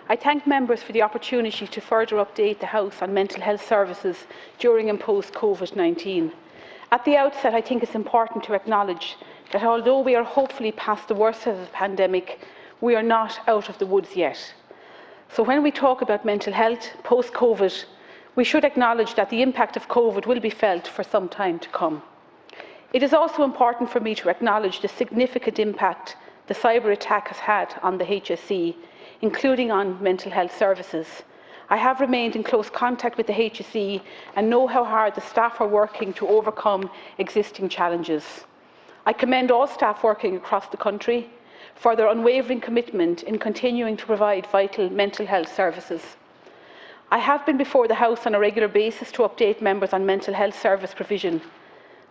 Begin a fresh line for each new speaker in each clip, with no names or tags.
I thank members for the opportunity to further update the House on mental health services during and post COVID-19. At the outset, I think it's important to acknowledge that although we are hopefully past the worst of the pandemic, we are not out of the woods yet. So when we talk about mental health post-COVID, we should acknowledge that the impact of COVID will be felt for some time to come. It is also important for me to acknowledge the significant impact the cyber attack has had on the HSE, including on mental health services. I have remained in close contact with the HSE and know how hard the staff are working to overcome existing challenges. I commend all staff working across the country for their unwavering commitment in continuing to provide vital mental health services. I have been before the House on a regular basis to update members on mental health service provision.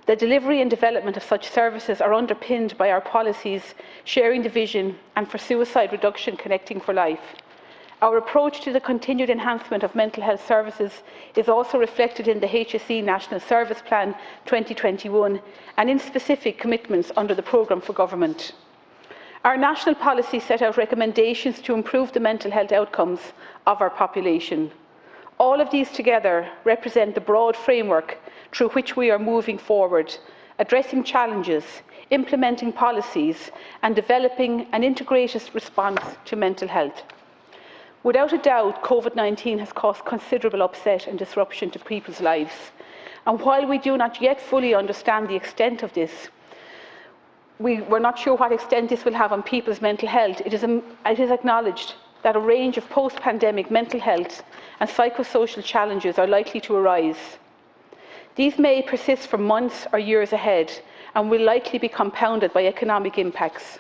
The delivery and development of such services are underpinned by our policies, sharing the vision and for suicide reduction, Connecting for Life. Our approach to the continued enhancement of mental health services is also reflected in the HSE National Service Plan 2021 and in specific commitments under the programme for government. Our national policy set out recommendations to improve the mental health outcomes of our population. All of these together represent the broad framework through which we are moving forward, addressing challenges, implementing policies and developing an integrated response to mental health. Without a doubt, COVID-19 has caused considerable upset and disruption to people's lives. And while we do not yet fully understand the extent of this, we're not sure what extent this will have on people's mental health, it is acknowledged that a range of post-pandemic mental health and psychosocial challenges are likely to arise. These may persist for months or years ahead and will likely be compounded by economic impacts.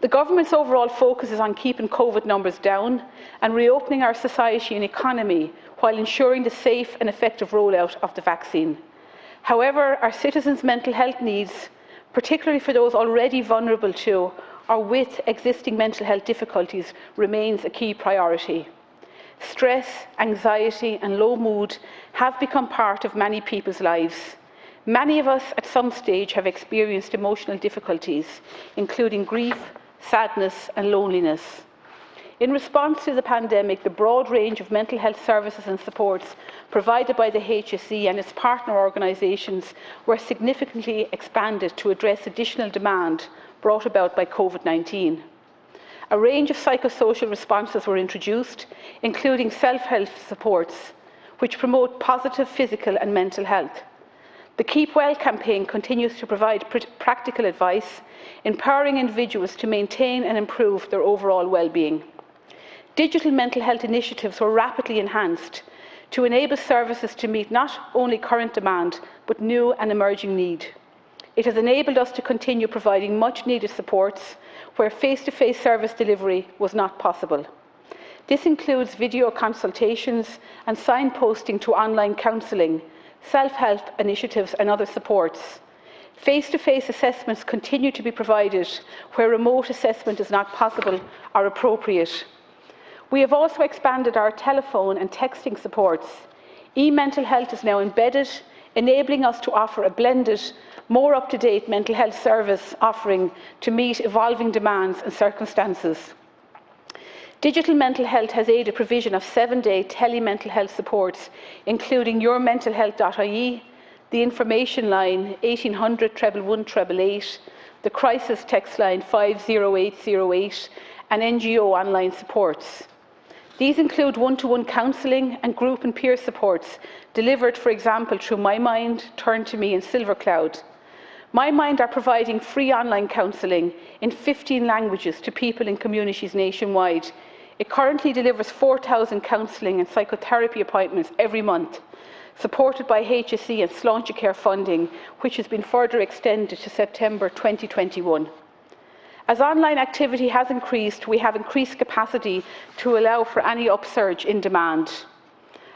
The government's overall focus is on keeping COVID numbers down and reopening our society and economy while ensuring the safe and effective rollout of the vaccine. However, our citizens' mental health needs, particularly for those already vulnerable to or with existing mental health difficulties, remains a key priority. Stress, anxiety and low mood have become part of many people's lives. Many of us at some stage have experienced emotional difficulties, including grief, sadness and loneliness. In response to the pandemic, the broad range of mental health services and supports provided by the HSE and its partner organisations were significantly expanded to address additional demand brought about by COVID-19. A range of psychosocial responses were introduced, including self-help supports, which promote positive physical and mental health. The Keep Well campaign continues to provide practical advice, empowering individuals to maintain and improve their overall well-being. Digital mental health initiatives were rapidly enhanced to enable services to meet not only current demand, but new and emerging need. It has enabled us to continue providing much-needed supports where face-to-face service delivery was not possible. This includes video consultations and signposting to online counselling, self-help initiatives and other supports. Face-to-face assessments continue to be provided where remote assessment is not possible or appropriate. We have also expanded our telephone and texting supports. E-mental health is now embedded, enabling us to offer a blended, more up-to-date mental health service offering to meet evolving demands and circumstances. Digital mental health has aided provision of 7-day tele-mental health supports, including yourmentalhealth.ie, the information line 1800 111 888, the crisis text line 50808, and NGO online supports. These include one-to-one counselling and group and peer supports delivered, for example, through My Mind, Turn to Me and SilverCloud. My Mind are providing free online counselling in 15 languages to people in communities nationwide. It currently delivers 4,000 counselling and psychotherapy appointments every month, supported by HSE and Sláintecare funding, which has been further extended to September 2021. As online activity has increased, we have increased capacity to allow for any upsurge in demand.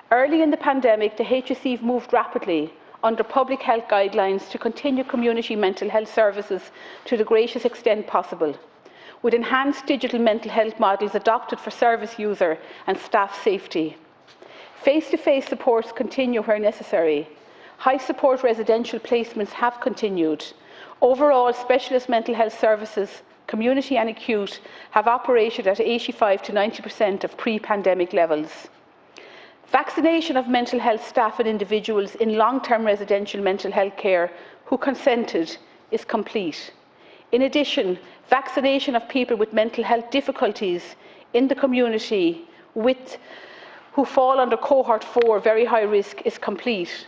Early in the pandemic, the HSE moved rapidly under public health guidelines to continue community mental health services to the greatest extent possible, with enhanced digital mental health models adopted for service user and staff safety. Face-to-face supports continue where necessary. High support residential placements have continued. Overall, specialist mental health services community and acute, have operated at 85 to 90% of pre-pandemic levels. Vaccination of mental health staff and individuals in long-term residential mental health care who consented is complete. In addition, vaccination of people with mental health difficulties in the community who fall under cohort 4, very high risk, is complete.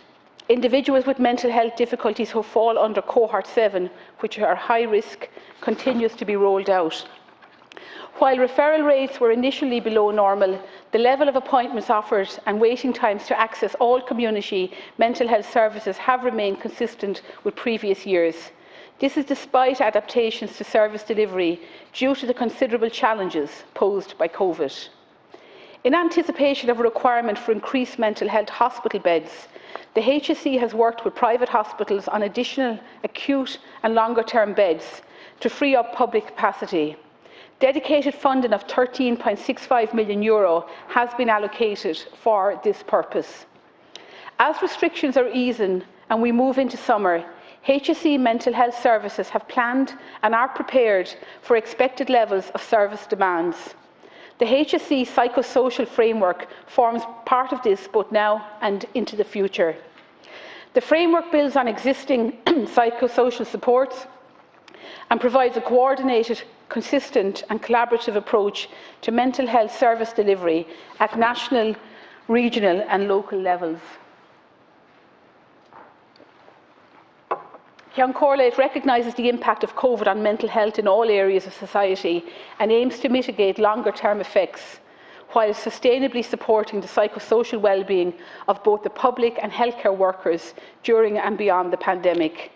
Individuals with mental health difficulties who fall under cohort 7, which are high risk, continues to be rolled out. While referral rates were initially below normal, the level of appointments offered and waiting times to access all community mental health services have remained consistent with previous years. This is despite adaptations to service delivery due to the considerable challenges posed by COVID. In anticipation of a requirement for increased mental health hospital beds, the HSE has worked with private hospitals on additional acute and longer-term beds to free up public capacity. Dedicated funding of €13.65 million has been allocated for this purpose. As restrictions are easing and we move into summer, HSE mental health services have planned and are prepared for expected levels of service demands. The HSE psychosocial framework forms part of this both now and into the future. The framework builds on existing psychosocial supports and provides a coordinated, consistent and collaborative approach to mental health service delivery at national, regional and local levels. Ceann Comhairle recognises the impact of COVID on mental health in all areas of society and aims to mitigate longer-term effects, while sustainably supporting the psychosocial well-being of both the public and healthcare workers during and beyond the pandemic.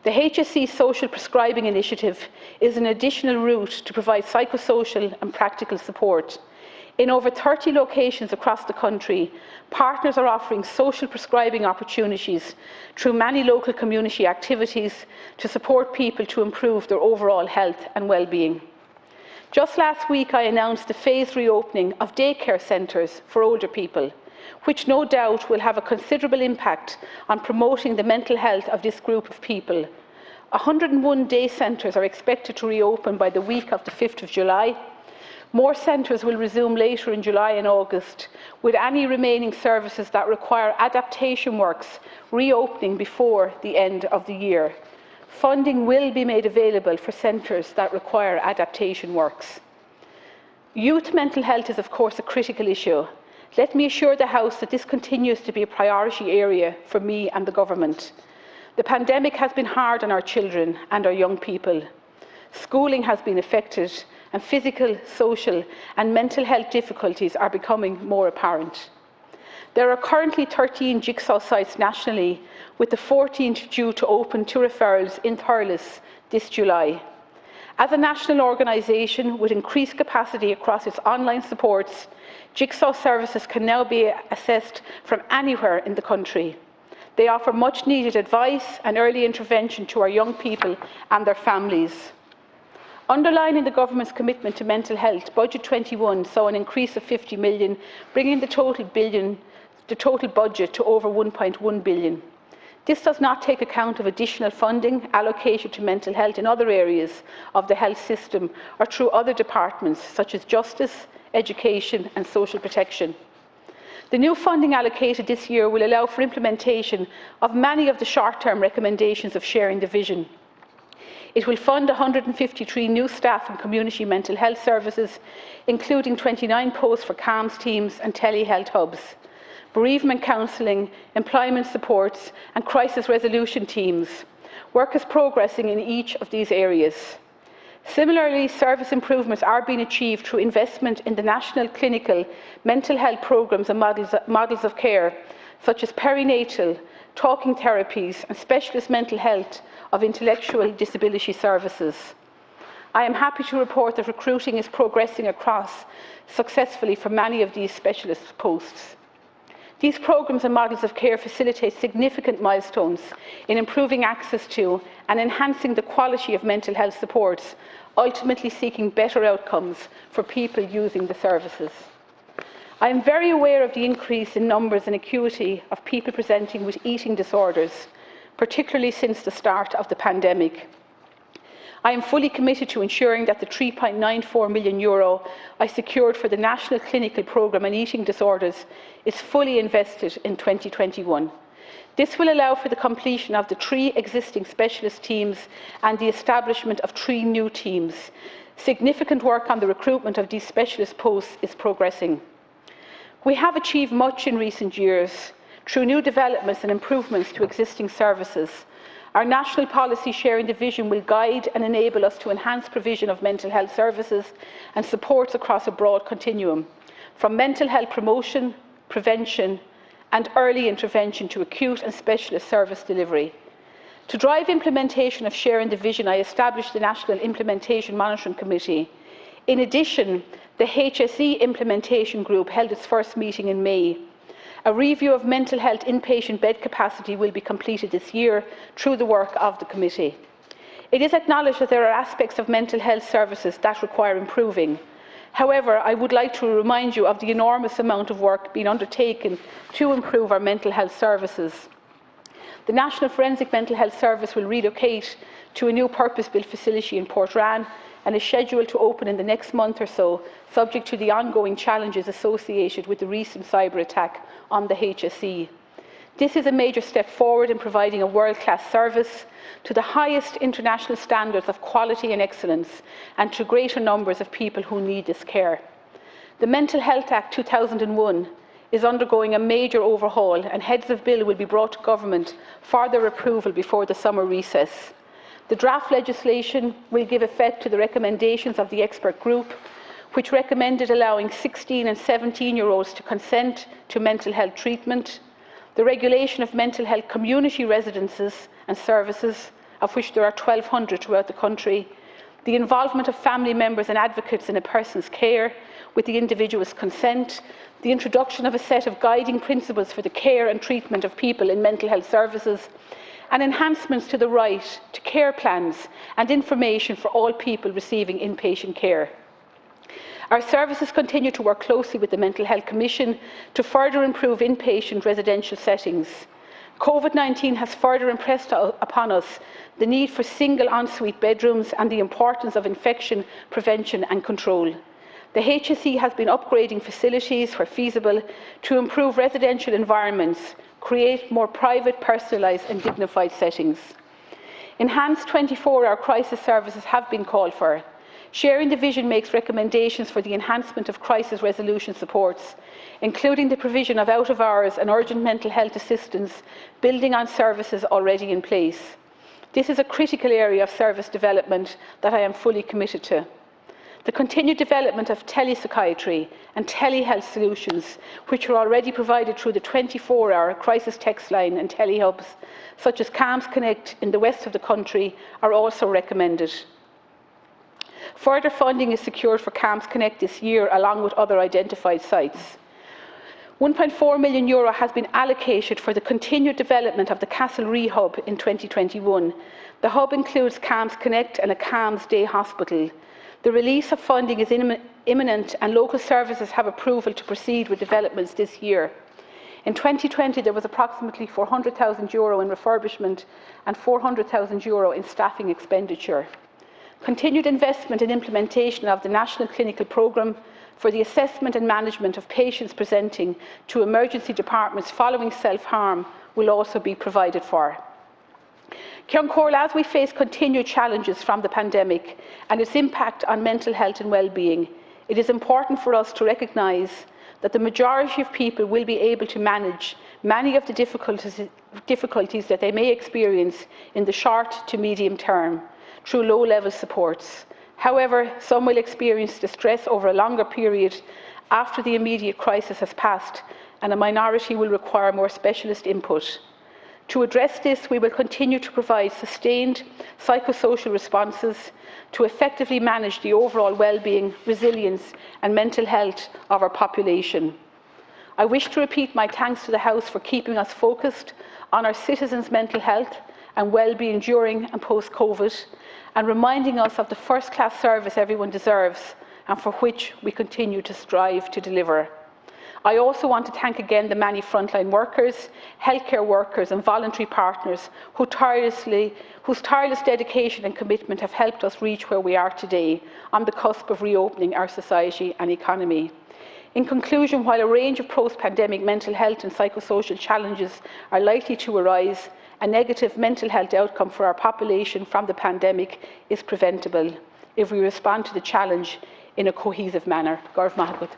The HSE Social Prescribing Initiative is an additional route to provide psychosocial and practical support. In over 30 locations across the country, partners are offering social prescribing opportunities through many local community activities to support people to improve their overall health and well-being. Just last week, I announced the phased reopening of daycare centres for older people, which no doubt will have a considerable impact on promoting the mental health of this group of people. 101 day centres are expected to reopen by the week of the 5th of July. More centres will resume later in July and August, with any remaining services that require adaptation works reopening before the end of the year. Funding will be made available for centres that require adaptation works. Youth mental health is, of course, a critical issue. Let me assure the House that this continues to be a priority area for me and the Government. The pandemic has been hard on our children and our young people. Schooling has been affected, and physical, social and mental health difficulties are becoming more apparent. There are currently 13 jigsaw sites nationally, with the 14th due to open to referrals in Thurles this July. As a national organisation with increased capacity across its online supports, jigsaw services can now be accessed from anywhere in the country. They offer much needed advice and early intervention to our young people and their families. Underlining the Government's commitment to mental health, Budget 21 saw an increase of 50 million, bringing the total budget to over 1.1 billion. This does not take account of additional funding allocated to mental health in other areas of the health system or through other departments such as justice, education and social protection. The new funding allocated this year will allow for implementation of many of the short-term recommendations of sharing the vision. It will fund 153 new staff in community mental health services, including 29 posts for CAMHS teams and telehealth hubs, bereavement counselling, employment supports and crisis resolution teams. Work is progressing in each of these areas. Similarly, service improvements are being achieved through investment in the national clinical mental health programmes and models of care, such as perinatal, talking therapies and specialist mental health of intellectual disability services. I am happy to report that recruiting is progressing across successfully for many of these specialist posts. These programmes and models of care facilitate significant milestones in improving access to and enhancing the quality of mental health supports, ultimately seeking better outcomes for people using the services. I am very aware of the increase in numbers and acuity of people presenting with eating disorders, particularly since the start of the pandemic. I am fully committed to ensuring that the €3.94 million I secured for the National Clinical Programme on Eating Disorders is fully invested in 2021. This will allow for the completion of the 3 existing specialist teams and the establishment of 3 new teams. Significant work on the recruitment of these specialist posts is progressing. We have achieved much in recent years through new developments and improvements to existing services. Our national policy sharing the vision will guide and enable us to enhance provision of mental health services and supports across a broad continuum, from mental health promotion, prevention and early intervention to acute and specialist service delivery. To drive implementation of sharing the vision, I established the National Implementation Monitoring Committee. In addition, the HSE Implementation Group held its first meeting in May. A review of mental health inpatient bed capacity will be completed this year through the work of the committee. It is acknowledged that there are aspects of mental health services that require improving. However, I would like to remind you of the enormous amount of work being undertaken to improve our mental health services. The National Forensic Mental Health Service will relocate to a new purpose-built facility in Portrane and is scheduled to open in the next month or so, subject to the ongoing challenges associated with the recent cyber attack on the HSE. This is a major step forward in providing a world-class service to the highest international standards of quality and excellence and to greater numbers of people who need this care. The Mental Health Act 2001 is undergoing a major overhaul and heads of bill will be brought to government for their approval before the summer recess. The draft legislation will give effect to the recommendations of the expert group, which recommended allowing 16 and 17-year-olds to consent to mental health treatment, the regulation of mental health community residences and services, of which there are 1,200 throughout the country, the involvement of family members and advocates in a person's care with the individual's consent, the introduction of a set of guiding principles for the care and treatment of people in mental health services, and enhancements to the right to care plans and information for all people receiving inpatient care. Our services continue to work closely with the Mental Health Commission to further improve inpatient residential settings. COVID-19 has further impressed upon us the need for single ensuite bedrooms and the importance of infection prevention and control. The HSE has been upgrading facilities where feasible to improve residential environments, create more private, personalised and dignified settings. Enhanced 24-hour crisis services have been called for. Sharing the Vision makes recommendations for the enhancement of crisis resolution supports, including the provision of out-of-hours and urgent mental health assistance, building on services already in place. This is a critical area of service development that I am fully committed to. The continued development of telepsychiatry and telehealth solutions, which are already provided through the 24-hour crisis text line and telehubs, such as CAMHS Connect in the west of the country, are also recommended. Further funding is secured for CAMHS Connect this year, along with other identified sites. €1.4 million has been allocated for the continued development of the Castlereagh Hub in 2021. The hub includes CAMHS Connect and a CAMHS Day Hospital. The release of funding is imminent and local services have approval to proceed with developments this year. In 2020, there was approximately €400,000 in refurbishment and €400,000 in staffing expenditure. Continued investment in implementation of the National Clinical Programme for the assessment and management of patients presenting to emergency departments following self-harm will also be provided for. Ceann, as we face continued challenges from the pandemic and its impact on mental health and well-being, it is important for us to recognise that the majority of people will be able to manage many of the difficulties that they may experience in the short to medium term through low-level supports. However, some will experience distress over a longer period after the immediate crisis has passed, and a minority will require more specialist input. To address this, we will continue to provide sustained psychosocial responses to effectively manage the overall well-being, resilience and mental health of our population. I wish to repeat my thanks to the House for keeping us focused on our citizens' mental health and well-being during and post-COVID, and reminding us of the first-class service everyone deserves and for which we continue to strive to deliver. I also want to thank again the many frontline workers, healthcare workers and voluntary partners whose tireless dedication and commitment have helped us reach where we are today, on the cusp of reopening our society and economy. In conclusion, while a range of post-pandemic mental health and psychosocial challenges are likely to arise, a negative mental health outcome for our population from the pandemic is preventable if we respond to the challenge in a cohesive manner. Garv Maithagad.